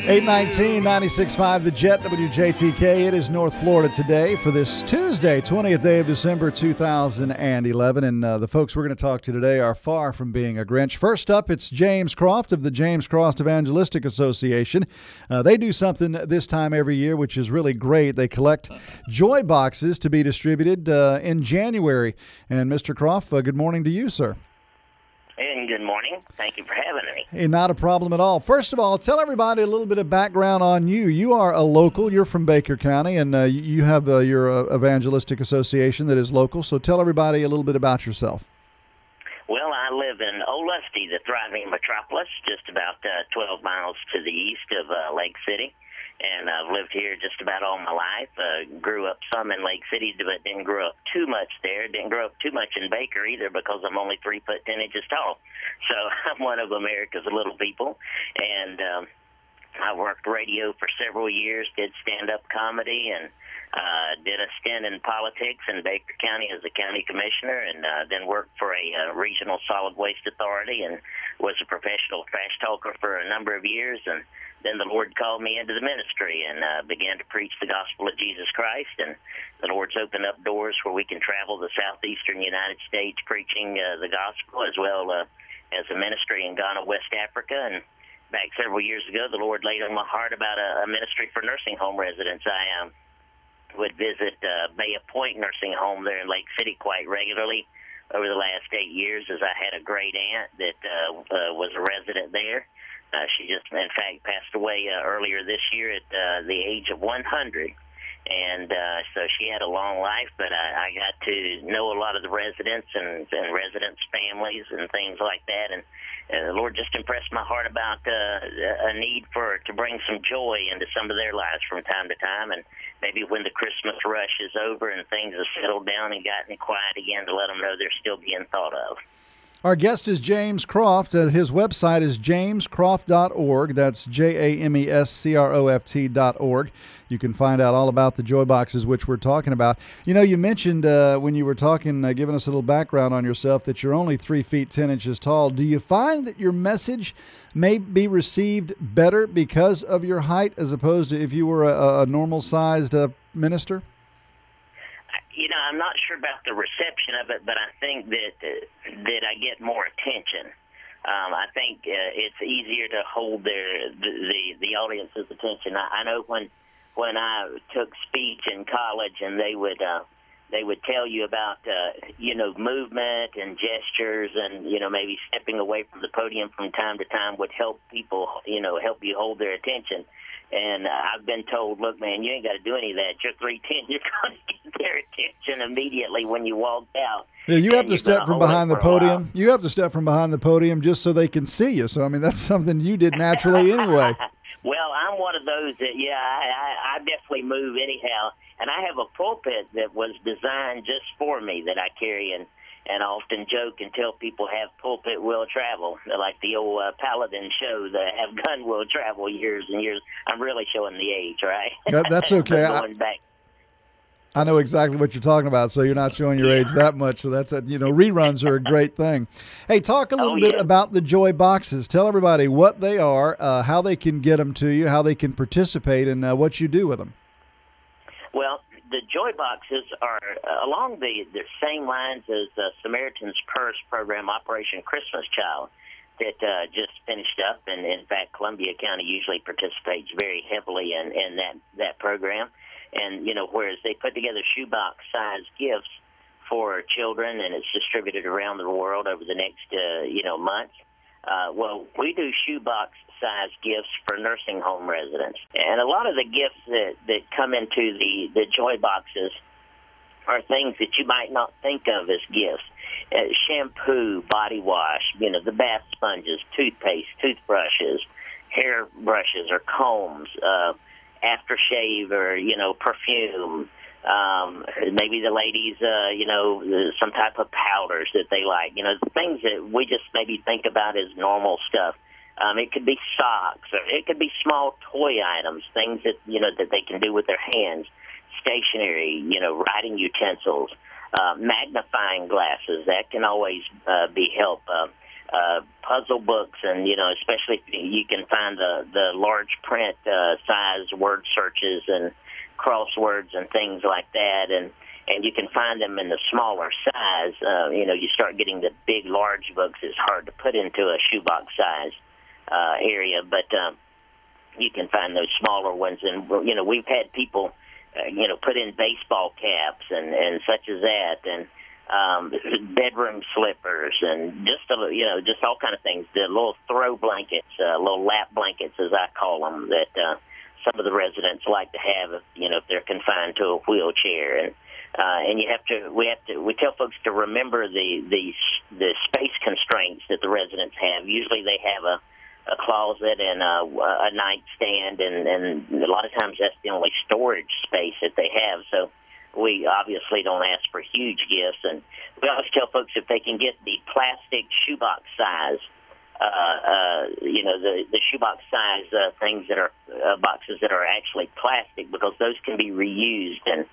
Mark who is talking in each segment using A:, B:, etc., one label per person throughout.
A: 819, 96.5, The Jet, WJTK. It is North Florida today for this Tuesday, 20th day of December, 2011. And the folks we're going to talk to today are far from being a Grinch. First up, it's James Croft of the James Croft Evangelistic Association. They do something this time every year, which is really great. They collect joy boxes to be distributed in January. And Mr. Croft, good morning to you, sir.
B: And good morning. Thank you for having me.
A: Hey, not a problem at all. First of all, tell everybody a little bit of background on you. You are a local. You're from Baker County, and you have your evangelistic association that is local. So tell everybody a little bit about yourself.
B: Well, I live in Olustee, the thriving metropolis, just about 12 miles to the east of Lake City. And I've lived here just about all my life. Grew up some in Lake City, but didn't grow up too much there. Didn't grow up too much in Baker either because I'm only 3 foot 10 inches tall. So I'm one of America's little people. And I worked radio for several years, did stand-up comedy, and did a stint in politics in Baker County as a county commissioner, and then worked for a regional solid waste authority and was a professional trash talker for a number of years. And then the Lord called me into the ministry and began to preach the gospel of Jesus Christ. And the Lord's opened up doors where we can travel the southeastern United States preaching the gospel, as well as a ministry in Ghana, West Africa. And back several years ago, the Lord laid on my heart about a ministry for nursing home residents. I would visit Bay Point Nursing Home there in Lake City quite regularly over the last 8 years, as I had a great aunt that was a resident there. She just, in fact, passed away earlier this year at the age of 100. And so she had a long life, but I got to know a lot of the residents and residents' families and things like that. And the Lord just impressed my heart about a need to bring some joy into some of their lives from time to time. And maybe when the Christmas rush is over and things have settled down and gotten quiet again, to let them know they're still being thought of.
A: Our guest is James Croft. His website is jamescroft.org. That's JAMESCROFT.org. You can find out all about the joy boxes, which we're talking about. You know, you mentioned when you were talking, giving us a little background on yourself, that you're only 3 feet 10 inches tall. Do you find that your message may be received better because of your height as opposed to if you were a normal-sized minister?
B: You know, I'm not sure about the reception of it, but I think that I get more attention. I think it's easier to hold the audience's attention. I know when I took speech in college, and they would tell you about movement and gestures, and maybe stepping away from the podium from time to time would help people help you hold their attention. And I've been told, look, man, you ain't got to do any of that. You're 3'10". You're going to get their attention immediately when you walk out.
A: Yeah, you have to step from behind the podium. You have to step from behind the podium just so they can see you. So, I mean, that's something you did naturally anyway.
B: Well, I'm one of those that, I definitely move anyhow. And I have a pulpit that was designed just for me that I carry, and I often joke and tell people have pulpit will travel, like the old Paladin show that have gun will travel years and years. I'm really showing the age, right?
A: That's okay.
B: Going back.
A: I know exactly what you're talking about, so you're not showing your age that much. So that's reruns are a great thing. Hey, talk a little bit about the joy boxes. Tell everybody what they are, how they can get them to you, how they can participate, and what you do with them. Well,
B: the joy boxes are along the same lines as Samaritan's Purse program, Operation Christmas Child, that just finished up. And in fact, Columbia County usually participates very heavily in that program. And, whereas they put together shoebox-sized gifts for children, and it's distributed around the world over the next, months. Well, we do shoebox-sized gifts for nursing home residents. And a lot of the gifts that come into the joy boxes are things that you might not think of as gifts. Shampoo, body wash, the bath sponges, toothpaste, toothbrushes, hair brushes or combs, aftershave or, perfume. Maybe the ladies, some type of powders that they like, things that we just maybe think about as normal stuff. It could be socks, or it could be small toy items, things that, that they can do with their hands, stationery, writing utensils, magnifying glasses. That can always be help. puzzle books, and especially if you can find the large print size word searches and crosswords and things like that, and you can find them in the smaller size. You start getting the big, large books. It's hard to put into a shoebox size area, but you can find those smaller ones. And we've had people, put in baseball caps and such as that, and bedroom slippers, and just all kind of things. The little throw blankets, little lap blankets, as I call them, that some of the residents like to have, if they're confined to a wheelchair. And we tell folks to remember the space constraints that the residents have. Usually they have a closet and a nightstand, and a lot of times that's the only storage space that they have. So we obviously don't ask for huge gifts, and we always tell folks if they can get the plastic shoebox size, the shoebox size things that are boxes that are actually plastic, because those can be reused. And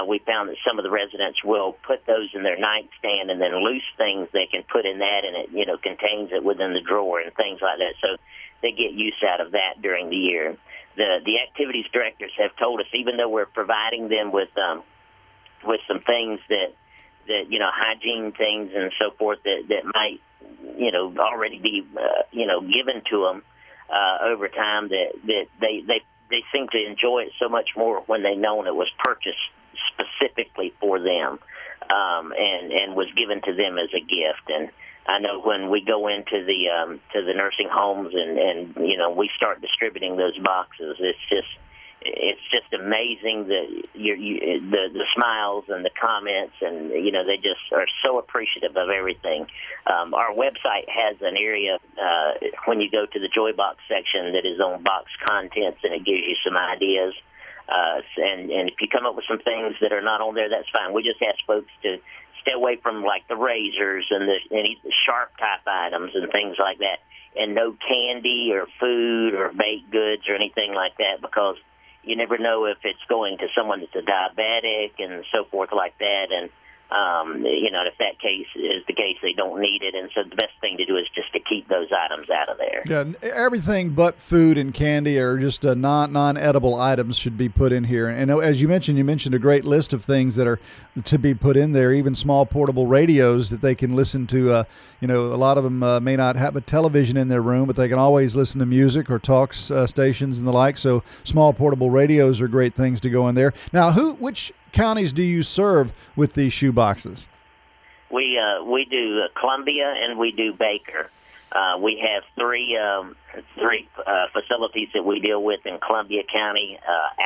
B: we found that some of the residents will put those in their nightstand, and then loose things they can put in that, and it contains it within the drawer and things like that. So they get use out of that during the year. The activities directors have told us, even though we're providing them with some things that hygiene things and so forth that might already be given to them over time, that they seem to enjoy it so much more when they know it was purchased specifically for them and was given to them as a gift. And I know when we go into the nursing homes and we start distributing those boxes, it's just amazing the smiles and the comments, and they just are so appreciative of everything. Our website has an area when you go to the Joy Box section that is on box contents, and it gives you some ideas. And if you come up with some things that are not on there, that's fine. We just ask folks to stay away from like the razors and any sharp type items and things like that, and no candy or food or baked goods or anything like that, because you never know if it's going to someone that's a diabetic and so forth like that. And, if that case is the case, they don't need it. And so the best thing to do is just to keep those items out of there.
A: Yeah, everything but food and candy or just non-edible items should be put in here. And as you mentioned a great list of things that are to be put in there, even small portable radios that they can listen to. A lot of them may not have a television in their room, but they can always listen to music or talk stations and the like. So small portable radios are great things to go in there. Now, which counties do you serve with these shoe boxes?
B: We do Columbia and we do Baker. We have three facilities that we deal with in Columbia County: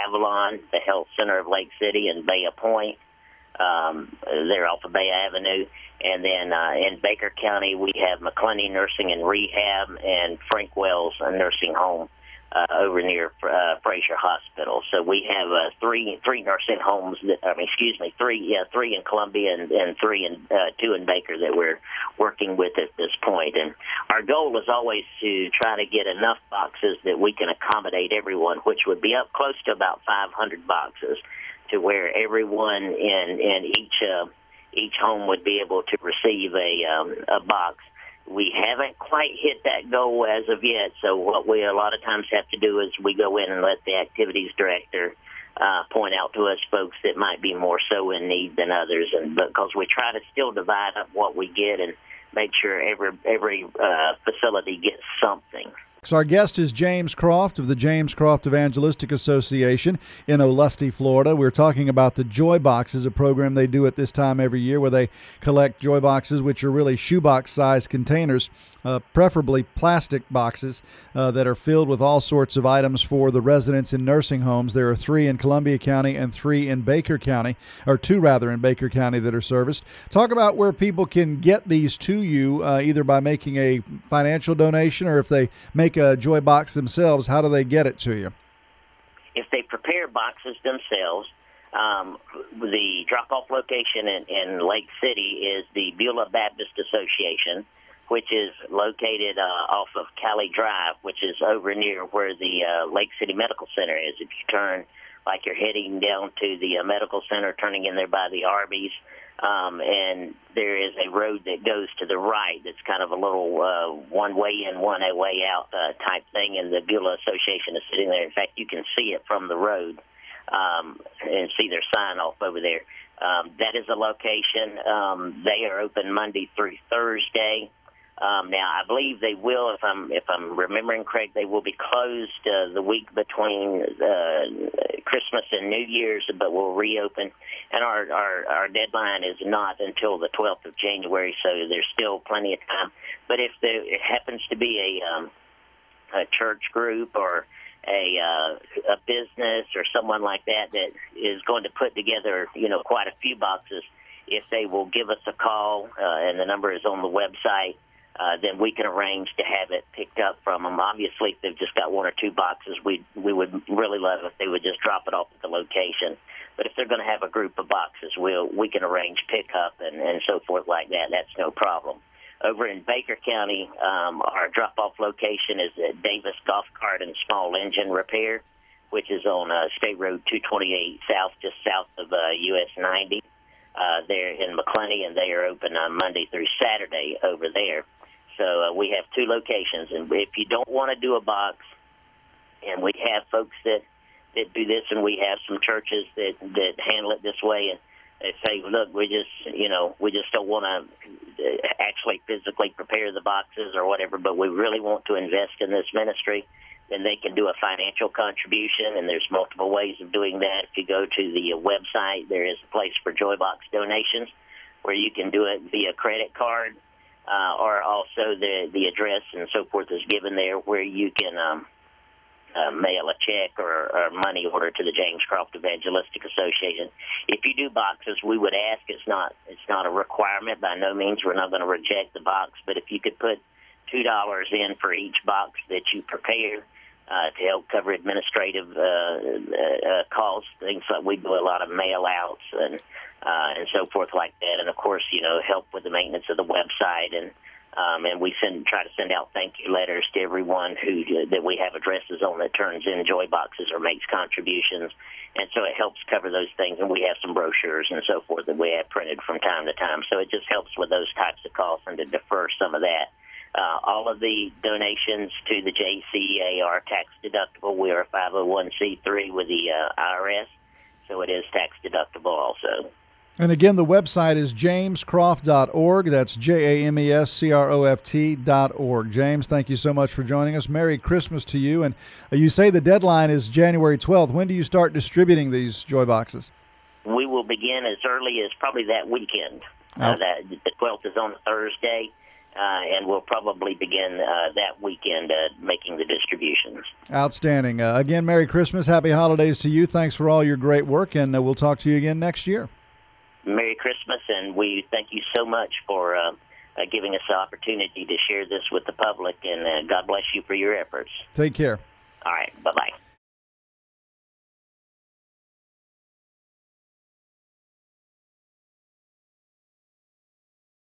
B: Avalon, the Health Center of Lake City, and Bay Point. They're off of Bay Avenue. And then in Baker County, we have McClenney Nursing and Rehab and Frank Wells Nursing Home over near Frazier Hospital. So we have three nursing homes. Three in Columbia and two in Baker that we're working with at this point. And our goal is always to try to get enough boxes that we can accommodate everyone, which would be up close to about 500 boxes, to where everyone in each home would be able to receive a box. We haven't quite hit that goal as of yet, so what we a lot of times have to do is we go in and let the activities director point out to us folks that might be more so in need than others, and because we try to still divide up what we get and make sure every facility gets something.
A: So our guest is James Croft of the James Croft Evangelistic Association in Olustee, Florida. We're talking about the Joy Boxes, a program they do at this time every year where they collect Joy Boxes, which are really shoebox-sized containers, preferably plastic boxes that are filled with all sorts of items for the residents in nursing homes. There are 3 in Columbia County and 3 in Baker County, or 2 rather in Baker County that are serviced. Talk about where people can get these to you, either by making a financial donation or if they make a Joy Box themselves. How do they get it to you?
B: If they prepare boxes themselves, the drop-off location in Lake City is the Beulah Baptist Association, which is located off of Cali Drive, which is over near where the Lake City Medical Center is. If you turn like you're heading down to the medical center, turning in there by the Arby's, and there is a road that goes to the right that's kind of a little one way in, one way out type thing, and the Beulah Association is sitting there. In fact, you can see it from the road and see their sign off over there. That is a location. They are open Monday through Thursday. Now, I believe they will, if I'm remembering correct, they will be closed the week between Christmas and New Year's, but will reopen. And our deadline is not until the 12th of January, so there's still plenty of time. But if there happens to be a church group or a business or someone like that that is going to put together, quite a few boxes, if they will give us a call, and the number is on the website, then we can arrange to have it picked up from them. Obviously, if they've just got one or two boxes, we would really love if they would just drop it off at the location. But if they're going to have a group of boxes, we can arrange pickup and so forth like that. That's no problem. Over in Baker County, our drop-off location is at Davis Golf Cart and Small Engine Repair, which is on State Road 228 South, just south of US 90. They're in McClenny, and they are open Monday through Saturday over there. So we have two locations, and if you don't want to do a box, and we have folks that do this, and we have some churches that handle it this way, and they say, look, we just don't want to actually physically prepare the boxes or whatever, but we really want to invest in this ministry, then they can do a financial contribution, and there's multiple ways of doing that. If you go to the website, there is a place for Joy Box donations where you can do it via credit card, or also the address and so forth is given there where you can mail a check or money order to the James Croft Evangelistic Association. If you do boxes, we would ask. It's not a requirement by no means. We're not going to reject the box, but if you could put $2 in for each box that you prepare to help cover administrative costs, things like we do a lot of mail outs and so forth like that, and of course, help with the maintenance of the website, and we try to send out thank you letters to everyone that we have addresses on that turns in joy boxes or makes contributions, and so it helps cover those things. And we have some brochures and so forth that we have printed from time to time, so it just helps with those types of costs and to defer some of that. All of the donations to the JCEA are tax deductible. We are a 501c3 with the IRS, so it is tax deductible also.
A: And again, the website is jamescroft.org. That's JAMESCROFT.org. James, thank you so much for joining us. Merry Christmas to you. And you say the deadline is January 12th. When do you start distributing these Joy Boxes?
B: We will begin as early as probably that weekend. The 12th is on a Thursday, and we'll probably begin that weekend making the distributions. Outstanding.
A: Again, Merry Christmas. Happy holidays to you. Thanks for all your great work, and we'll talk to you again next year.
B: Merry Christmas, and we thank you so much for giving us the opportunity to share this with the public, and God bless you for your efforts.
A: Take care.
B: All right, bye-bye.